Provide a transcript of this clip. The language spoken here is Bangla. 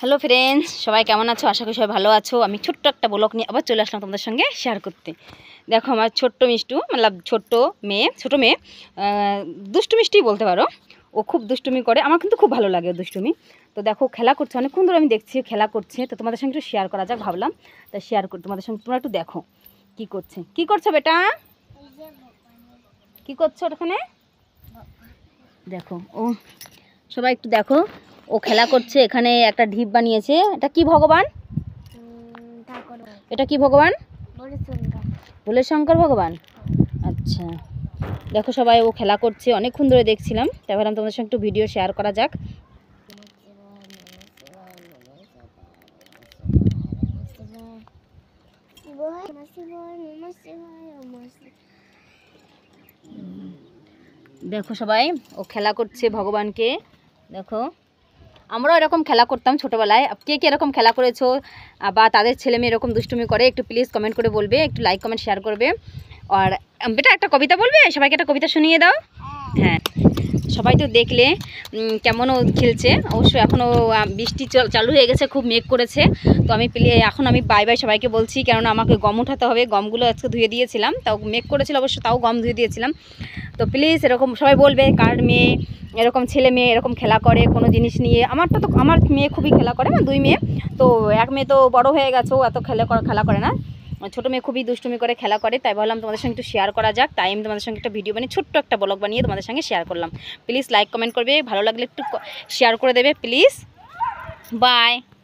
হ্যালো ফ্রেন্ডস, সবাই কেমন আছো? আশা করি সবাই ভালো আছো। আমি ছোট্ট একটা ব্লগ নিয়ে আবার চলে আসলাম তোমাদের সঙ্গে শেয়ার করতে। দেখো আমার ছোট্ট মিষ্টু, মানে ছোটো মেয়ে দুষ্টু মিষ্টি বলতে পারো। ও খুব দুষ্টুমি করে, আমার কিন্তু খুব ভালো লাগে দুষ্টুমি। তো দেখো খেলা করছে, অনেকক্ষণ ধরে আমি দেখছি খেলা করছে। তো তোমাদের সঙ্গে একটু শেয়ার করা যাক ভাবলাম, তাই শেয়ার করি তোমাদের সঙ্গে। তোমরা একটু দেখো কি করছে। কি করছো বেটা? কি করছো ওখানে? দেখো ও, সবাই একটু দেখো, ও খেলা করছে। এখানে একটা ঢিপ বানিয়েছে। এটা কি ভগবান? এটা কি ভগবান? ভোলের শঙ্কর ভগবান। আচ্ছা, দেখো সবাই ও খেলা করছে, অনেকক্ষণ ধরে দেখছিলাম, তাই ভাবলাম তোমাদের সঙ্গে একটু ভিডিও শেয়ার করা যাক। দেখো সবাই ও খেলা করছে ভগবানকে। দেখো আমরাও এরকম খেলা করতাম ছোটোবেলায়। কে কে এরকম খেলা করেছো বা তাদের ছেলে মেয়ে এরকম দুষ্টুমি করে, একটু প্লিজ কমেন্ট করে বলবে, একটু লাইক কমেন্ট শেয়ার করবে। আর বেটা একটা কবিতা বলবে, সবাইকে একটা কবিতা শুনিয়ে দাও। হ্যাঁ, সবাই তো দেখলে কেমন ও খেলছে। অবশ্যই এখনও বৃষ্টি চালু হয়ে গেছে, খুব মেঘ করেছে। তো এখন আমি বাই বাই সবাইকে বলছি, কেননা আমাকে গম উঠাতে হবে। গমগুলো আজকে ধুয়ে দিয়েছিলাম, তাও মেঘ করেছিল অবশ্য, তাও গম ধুয়ে দিয়েছিলাম। তো প্লিজ এরকম সবাই বলবে কার মেয়ে এরকম, ছেলে মেয়ে এরকম খেলা করে কোনো জিনিস নিয়ে। আমার মেয়ে খুবই খেলা করে, আমার দুই মেয়ে। তো এক মেয়ে তো বড় হয়ে গেছে, ও এত খেলা করে না। ছোটো মেয়ে খুবই দুষ্টুমি করে খেলা করে, তাই ভাবলাম তোমাদের সঙ্গে একটু শেয়ার করা যাক। তাই আমি তোমাদের সঙ্গে একটা ভিডিও বানিয়ে, ছোট্ট একটা ব্লগ বানিয়ে তোমাদের সঙ্গে শেয়ার করলাম। প্লিজ লাইক কমেন্ট করবে, ভালো লাগলে একটু শেয়ার করে দেবে প্লিজ। বাই।